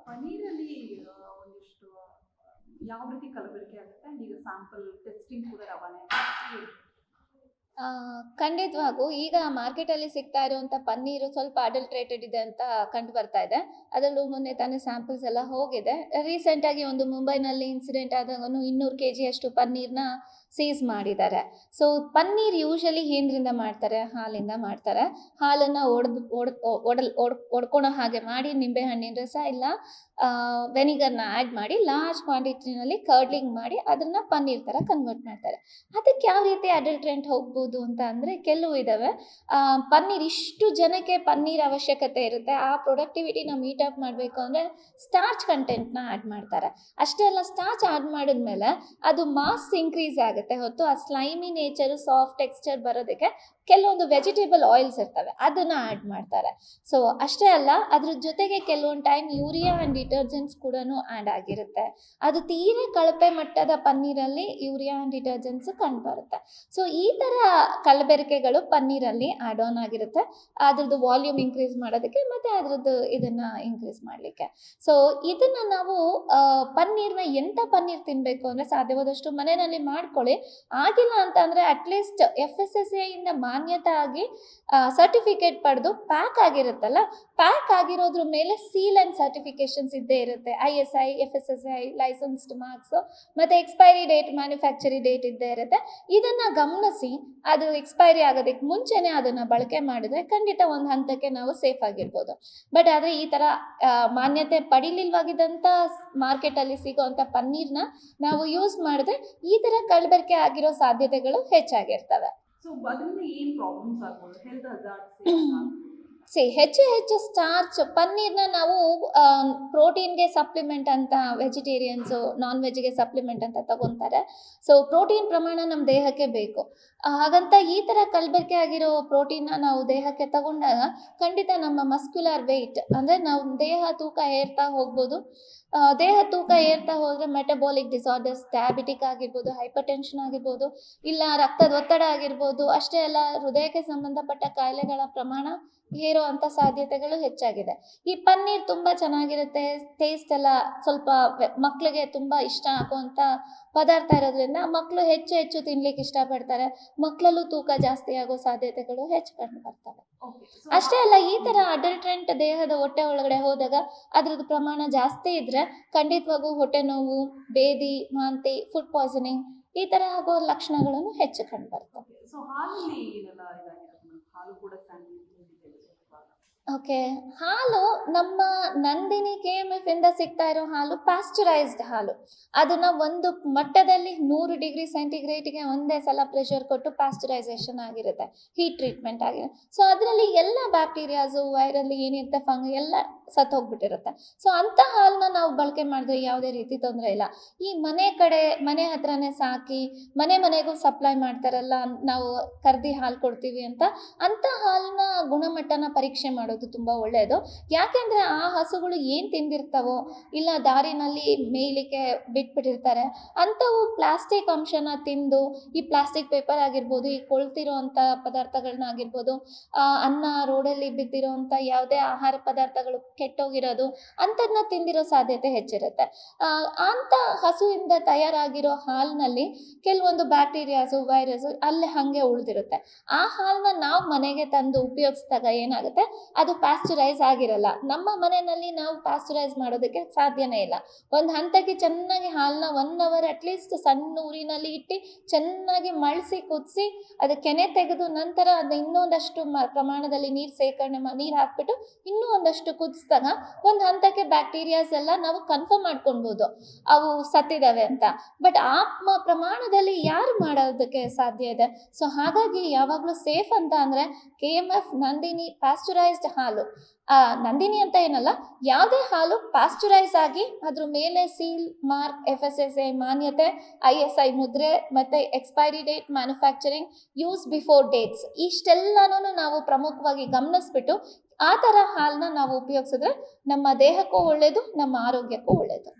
ಪನೀರಲ್ಲಿ ಒಂದಿಷ್ಟು ಯಾವ ರೀತಿ ಕಲಬೆರಕೆ ಆಗುತ್ತೆ ಅಂಡ್ ಈಗ ಸ್ಯಾಂಪಲ್ ಟೆಸ್ಟಿಂಗ್ ಕೂಡ ರವಾನೆ ಖಂಡಿತವಾಗೂ ಈಗ ಮಾರ್ಕೆಟಲ್ಲಿ ಸಿಗ್ತಾ ಇರುವಂಥ ಪನ್ನೀರು ಸ್ವಲ್ಪ ಅಡಲ್ಟ್ರೇಟೆಡ್ ಇದೆ ಅಂತ ಕಂಡು ಬರ್ತಾ ಇದೆ. ಅದರಲ್ಲೂ ಮೊನ್ನೆ ತಾನೇ ಸ್ಯಾಂಪಲ್ಸ್ ಎಲ್ಲ ಹೋಗಿದೆ. ರೀಸೆಂಟಾಗಿ ಒಂದು ಮುಂಬೈನಲ್ಲಿ ಇನ್ಸಿಡೆಂಟ್ ಆದಾಗ 200 kg ಅಷ್ಟು ಪನ್ನೀರ್ನ ಸೀಸ್ ಮಾಡಿದ್ದಾರೆ. ಸೊ ಪನ್ನೀರ್ ಯೂಶಲಿ ಏನರಿಂದ ಮಾಡ್ತಾರೆ? ಹಾಲಿಂದ ಮಾಡ್ತಾರೆ. ಹಾಲನ್ನು ಒಡ್ಕೊಳೋ ಹಾಗೆ ಮಾಡಿ ನಿಂಬೆಹಣ್ಣಿನ ರಸ ಇಲ್ಲ ವೆನಿಗರ್ನ ಆ್ಯಡ್ ಮಾಡಿ ಲಾರ್ಜ್ ಕ್ವಾಂಟಿಟಿನಲ್ಲಿ ಕರ್ಡ್ಲಿಂಗ್ ಮಾಡಿ ಅದನ್ನು ಪನ್ನೀರ್ ಥರ ಕನ್ವರ್ಟ್ ಮಾಡ್ತಾರೆ. ಅದಕ್ಕೆ ಯಾವ ರೀತಿ ಅಡಲ್ಟ್ರೆಂಟ್ ಹೋಗ್ಬೋದು ಅಂತ ಅಂದರೆ ಕೆಲವು ಇದ್ದಾವೆ. ಪನ್ನೀರ್ ಇಷ್ಟು ಜನಕ್ಕೆ ಪನ್ನೀರ್ ಅವಶ್ಯಕತೆ ಇರುತ್ತೆ, ಆ ಪ್ರೊಡಕ್ಟಿವಿಟಿನ ಮೀಟಪ್ ಮಾಡಬೇಕು ಅಂದರೆ ಸ್ಟಾರ್ಚ್ ಕಂಟೆಂಟ್ನ ಆ್ಯಡ್ ಮಾಡ್ತಾರೆ. ಅಷ್ಟೇ ಅಲ್ಲ, ಸ್ಟಾರ್ಚ್ ಆ್ಯಡ್ ಮಾಡಿದ್ಮೇಲೆ ಅದು ಮಾಸ್ ಇನ್ಕ್ರೀಸ್ ಆಗುತ್ತೆ ಹೊತ್ತು ಆ ಸ್ಲೈಮಿ ನೇಚರು ಸಾಫ್ಟ್ ಟೆಕ್ಸ್ಚರ್ ಬರೋದಕ್ಕೆ ಕೆಲವೊಂದು ವೆಜಿಟೇಬಲ್ ಆಯಿಲ್ಸ್ ಇರ್ತವೆ, ಅದನ್ನು ಆ್ಯಡ್ ಮಾಡ್ತಾರೆ. ಸೊ ಅಷ್ಟೇ ಅಲ್ಲ, ಅದ್ರ ಜೊತೆಗೆ ಕೆಲವೊಂದು ಟೈಮ್ ಯೂರಿಯಾ ಆ್ಯಂಡ್ ಡಿಟರ್ಜೆಂಟ್ಸ್ ಕೂಡ ಆ್ಯಡ್ ಆಗಿರುತ್ತೆ. ಅದು ತೀರಾ ಕಳಪೆ ಮಟ್ಟದ ಪನ್ನೀರಲ್ಲಿ ಯೂರಿಯಾ ಆ್ಯಂಡ್ ಡಿಟರ್ಜೆಂಟ್ಸ್ ಕಂಡುಬರುತ್ತೆ. ಸೊ ಈ ಥರ ಕಲಬೆರಕೆಗಳು ಪನ್ನೀರಲ್ಲಿ ಆ್ಯಡ್ ಆನ್ ಆಗಿರುತ್ತೆ, ಅದ್ರದ್ದು ವಾಲ್ಯೂಮ್ ಇನ್ಕ್ರೀಸ್ ಮಾಡೋದಕ್ಕೆ ಮತ್ತು ಅದ್ರದ್ದು ಇದನ್ನು ಇನ್ಕ್ರೀಸ್ ಮಾಡಲಿಕ್ಕೆ. ಸೊ ಇದನ್ನು ನಾವು ಪನ್ನೀರ್ನ ಎಂಥ ಪನ್ನೀರ್ ತಿನ್ನಬೇಕು ಅಂದರೆ ಸಾಧ್ಯವಾದಷ್ಟು ಮನೆಯಲ್ಲಿ ಮಾಡ್ಕೊಳ್ಳಿ. ಆಗಿಲ್ಲ ಅಂತ ಅಂದರೆ ಅಟ್ಲೀಸ್ಟ್ FSSAI ಇಂದ ಮಾನ್ಯತೆ ಆಗಿ ಸರ್ಟಿಫಿಕೇಟ್ ಪಡೆದು ಪ್ಯಾಕ್ ಆಗಿರುತ್ತಲ್ಲ, ಪ್ಯಾಕ್ ಆಗಿರೋದ್ರ ಮೇಲೆ ಸೀಲ್ ಆ್ಯಂಡ್ ಸರ್ಟಿಫಿಕೇಶನ್ಸ್ ಇದ್ದೇ ಇರುತ್ತೆ. ISI FSSAI ಲೈಸೆನ್ಸ್ಡ್ ಮಾರ್ಕ್ಸು ಮತ್ತು ಎಕ್ಸ್ಪೈರಿ ಡೇಟ್ ಮ್ಯಾನುಫ್ಯಾಕ್ಚರಿ ಡೇಟ್ ಇದ್ದೇ ಇರುತ್ತೆ. ಇದನ್ನು ಗಮನಿಸಿ ಅದು ಎಕ್ಸ್ಪೈರಿ ಆಗೋದಕ್ಕೆ ಮುಂಚೆನೇ ಅದನ್ನು ಬಳಕೆ ಮಾಡಿದ್ರೆ ಖಂಡಿತ ಒಂದು ಹಂತಕ್ಕೆ ನಾವು ಸೇಫ್ ಆಗಿರ್ಬೋದು. ಬಟ್ ಆದರೆ ಈ ಥರ ಮಾನ್ಯತೆ ಪಡಿಲಿಲ್ವಾಗಿದ್ದಂಥ ಮಾರ್ಕೆಟಲ್ಲಿ ಸಿಗೋವಂಥ ಪನ್ನೀರ್ನ ನಾವು ಯೂಸ್ ಮಾಡಿದ್ರೆ ಈ ಥರ ಕಲಬೆರಕೆ ಆಗಿರೋ ಸಾಧ್ಯತೆಗಳು ಹೆಚ್ಚಾಗಿರ್ತವೆ. ಸೊ ಅದರಿಂದ ಏನು ಪ್ರಾಬ್ಲಮ್ಸ್ ಆಗ್ಬೋದು? ಹೆಲ್ತ್ ಹಜಾರ್ಡ್ಸ್ ಹೆಚ್ಚು ಸ್ಟಾರ್ಚ್ ಪನ್ನೀರ್ನ ನಾವು ಪ್ರೋಟೀನ್ಗೆ ಸಪ್ಲಿಮೆಂಟ್ ಅಂತ ವೆಜಿಟೇರಿಯನ್ಸು ನಾನ್ ವೆಜ್ಗೆ ಸಪ್ಲಿಮೆಂಟ್ ಅಂತ ತಗೊತಾರೆ. ಸೊ ಪ್ರೋಟೀನ್ ಪ್ರಮಾಣ ನಮ್ಮ ದೇಹಕ್ಕೆ ಬೇಕು. ಹಾಗಂತ ಈ ಥರ ಕಲಬೆರಕೆ ಆಗಿರೋ ಪ್ರೋಟೀನ್ನ ನಾವು ದೇಹಕ್ಕೆ ತಗೊಂಡಾಗ ಖಂಡಿತ ನಮ್ಮ ಮಸ್ಕ್ಯುಲರ್ ವೆಯ್ಟ್ ಅಂದರೆ ನಾವು ದೇಹ ತೂಕ ಏರ್ತಾ ಹೋಗ್ಬೋದು. ದೇಹ ತೂಕ ಏರ್ತಾ ಹೋದರೆ ಮೆಟಬಾಲಿಕ್ ಡಿಸಾರ್ಡರ್ಸ್, ಡಯಾಬಿಟಿಕ್ ಆಗಿರ್ಬೋದು, ಹೈಪರ್ ಟೆನ್ಷನ್ ಆಗಿರ್ಬೋದು, ಇಲ್ಲ ರಕ್ತದ ಒತ್ತಡ ಆಗಿರ್ಬೋದು, ಅಷ್ಟೇ ಅಲ್ಲ ಹೃದಯಕ್ಕೆ ಸಂಬಂಧಪಟ್ಟ ಕಾಯಿಲೆಗಳ ಪ್ರಮಾಣ ಏರೋ ಅಂಥ ಸಾಧ್ಯತೆಗಳು ಹೆಚ್ಚಾಗಿದೆ. ಈ ಪನ್ನೀರ್ ತುಂಬ ಚೆನ್ನಾಗಿರುತ್ತೆ, ಟೇಸ್ಟ್ ಎಲ್ಲ ಸ್ವಲ್ಪ ಮಕ್ಕಳಿಗೆ ತುಂಬ ಇಷ್ಟ ಆಗುವಂಥ ಪದಾರ್ಥ ಇರೋದ್ರಿಂದ ಮಕ್ಕಳು ಹೆಚ್ಚು ತಿನ್ಲಿಕ್ಕೆ ಇಷ್ಟಪಡ್ತಾರೆ. ಮಕ್ಕಳಲ್ಲೂ ತೂಕ ಜಾಸ್ತಿ ಆಗೋ ಸಾಧ್ಯತೆಗಳು ಹೆಚ್ಚು ಕಂಡು ಬರ್ತವೆ. ಅಷ್ಟೇ ಅಲ್ಲ, ಈ ಥರ ಅಡಲ್ಟ್ರೆಂಟ್ ದೇಹದ ಹೊಟ್ಟೆ ಒಳಗಡೆ ಹೋದಾಗ ಅದ್ರದ್ದು ಪ್ರಮಾಣ ಜಾಸ್ತಿ ಇದ್ದರೆ ಖಂಡಿತವಾಗೂ ಹೊಟ್ಟೆ ನೋವು, ಬೇದಿ, ವಾಂತಿ, ಫುಡ್ ಪಾಯ್ಸನಿಂಗ್ ಈ ಥರ ಆಗೋ ಲಕ್ಷಣಗಳನ್ನು ಹೆಚ್ಚು ಕಂಡು ಬರ್ತವೆ. ಓಕೆ, ಹಾಲು ನಮ್ಮ ನಂದಿನಿ KMF ಇಂದ ಸಿಗ್ತಾ ಇರೋ ಹಾಲು ಪ್ಯಾಸ್ಚರೈಸ್ಡ್ ಹಾಲು. ಅದನ್ನು ಒಂದು ಮಟ್ಟದಲ್ಲಿ 100 ಡಿಗ್ರಿ ಸೆಂಟಿಗ್ರೇಡ್ಗೆ ಒಂದೇ ಸಲ ಪ್ರೆಷರ್ ಕೊಟ್ಟು ಪ್ಯಾಸ್ಚರೈಸೇಷನ್ ಆಗಿರುತ್ತೆ, ಹೀಟ್ ಟ್ರೀಟ್ಮೆಂಟ್ ಆಗಿರುತ್ತೆ. ಸೊ ಅದರಲ್ಲಿ ಎಲ್ಲ ಬ್ಯಾಕ್ಟೀರಿಯಾಸು, ವೈರಲ್ಲಿ ಏನಿರುತ್ತೆ, ಫಂಗೈ ಎಲ್ಲ ಸತ್ತೋಗ್ಬಿಟ್ಟಿರುತ್ತೆ. ಸೊ ಅಂಥ ಹಾಲನ್ನ ನಾವು ಬಳಕೆ ಮಾಡಿದ್ರೆ ಯಾವುದೇ ರೀತಿ ತೊಂದರೆ ಇಲ್ಲ. ಈ ಮನೆ ಹತ್ರನೇ ಸಾಕಿ ಮನೆಗೂ ಸಪ್ಲೈ ಮಾಡ್ತಾರಲ್ಲ, ನಾವು ಕರ್ದಿ ಹಾಲು ಕೊಡ್ತೀವಿ ಅಂತ, ಅಂಥ ಹಾಲನ್ನ ಗುಣಮಟ್ಟನ ಪರೀಕ್ಷೆ ಮಾಡೋದು ತುಂಬ ಒಳ್ಳೆಯದು. ಯಾಕೆಂದರೆ ಆ ಹಸುಗಳು ಏನು ತಿಂದಿರ್ತಾವೋ ಇಲ್ಲ ದಾರಿನಲ್ಲಿ ಮೇಯ್ಲಿಕ್ಕೆ ಬಿಟ್ಬಿಟ್ಟಿರ್ತಾರೆ, ಅಂಥವು ಪ್ಲಾಸ್ಟಿಕ್ ಅಂಶನ ತಿಂದು ಈ ಪ್ಲಾಸ್ಟಿಕ್ ಪೇಪರ್ ಆಗಿರ್ಬೋದು, ಈ ಕೊಳ್ತಿರೋ ಅಂಥ ಪದಾರ್ಥಗಳನ್ನ ಆಗಿರ್ಬೋದು, ಅನ್ನ ರೋಡಲ್ಲಿ ಬಿದ್ದಿರೋ ಅಂಥ ಯಾವುದೇ ಆಹಾರ ಪದಾರ್ಥಗಳು ಕೆಟ್ಟೋಗಿರೋದು ಅಂಥದನ್ನ ತಿಂದಿರೋ ಸಾಧ್ಯತೆ ಹೆಚ್ಚಿರುತ್ತೆ. ಅಂಥ ಹಸುವಿಂದ ತಯಾರಾಗಿರೋ ಹಾಲಿನಲ್ಲಿ ಕೆಲವೊಂದು ಬ್ಯಾಕ್ಟೀರಿಯಾಸು, ವೈರಸ್ಸು ಅಲ್ಲೇ ಹಾಗೆ ಉಳಿದಿರುತ್ತೆ. ಆ ಹಾಲನ್ನ ನಾವು ಮನೆಗೆ ತಂದು ಉಪಯೋಗಿಸಿದಾಗ ಏನಾಗುತ್ತೆ, ಅದು ಪ್ಯಾಸ್ಚರೈಸ್ ಆಗಿರಲ್ಲ. ನಮ್ಮ ಮನೆಯಲ್ಲಿ ನಾವು ಪ್ಯಾಸ್ಚರೈಸ್ ಮಾಡೋದಕ್ಕೆ ಸಾಧ್ಯನೇ ಇಲ್ಲ. ಒಂದು ಹಂತಕ್ಕೆ ಚೆನ್ನಾಗಿ ಹಾಲನ್ನ 1 hour ಅಟ್ಲೀಸ್ಟ್ ಸಣ್ಣ ಊರಿನಲ್ಲಿ ಇಟ್ಟು ಚೆನ್ನಾಗಿ ಮಳಿಸಿ ಕುದಿಸಿ ಅದು ಕೆನೆ ತೆಗೆದು ನಂತರ ಅದು ಇನ್ನೊಂದಷ್ಟು ಪ್ರಮಾಣದಲ್ಲಿ ನೀರು ಹಾಕ್ಬಿಟ್ಟು ಇನ್ನೂ ಒಂದಷ್ಟು ಕುದಿಸಿದಾಗ ಒಂದು ಹಂತಕ್ಕೆ ಬ್ಯಾಕ್ಟೀರಿಯಾಸ್ ಎಲ್ಲ ನಾವು ಕನ್ಫರ್ಮ್ ಮಾಡ್ಕೊಳ್ಬೋದು ಅವು ಸತ್ತಿದ್ದಾವೆ ಅಂತ. ಬಟ್ ಆ ಪ್ರಮಾಣದಲ್ಲಿ ಯಾರು ಮಾಡೋದಕ್ಕೆ ಸಾಧ್ಯ ಇದೆ? ಸೊ ಹಾಗಾಗಿ ಯಾವಾಗಲೂ ಸೇಫ್ ಅಂತ ಅಂದರೆ KMF ನಂದಿನಿ ಪ್ಯಾಸ್ಚರೈಸ್ಡ್ ಹಾಲು. ನಂದಿನಿ ಅಂತ ಏನಲ್ಲ, ಯಾವುದೇ ಹಾಲು ಪ್ಯಾಸ್ಚರೈಸ್ ಆಗಿ ಅದ್ರ ಮೇಲೆ ಸೀಲ್ ಮಾರ್ಕ್, FSSAI ಮಾನ್ಯತೆ, ISI ಮುದ್ರೆ ಮತ್ತು expiry date, manufacturing, use before dates ಇಷ್ಟೆಲ್ಲನೂ ನಾವು ಪ್ರಮುಖವಾಗಿ ಗಮನಿಸ್ಬಿಟ್ಟು ಆ ಥರ ಹಾಲನ್ನ ನಾವು ಉಪಯೋಗಿಸಿದ್ರೆ ನಮ್ಮ ದೇಹಕ್ಕೂ ಒಳ್ಳೆಯದು, ನಮ್ಮ ಆರೋಗ್ಯಕ್ಕೂ ಒಳ್ಳೆಯದು.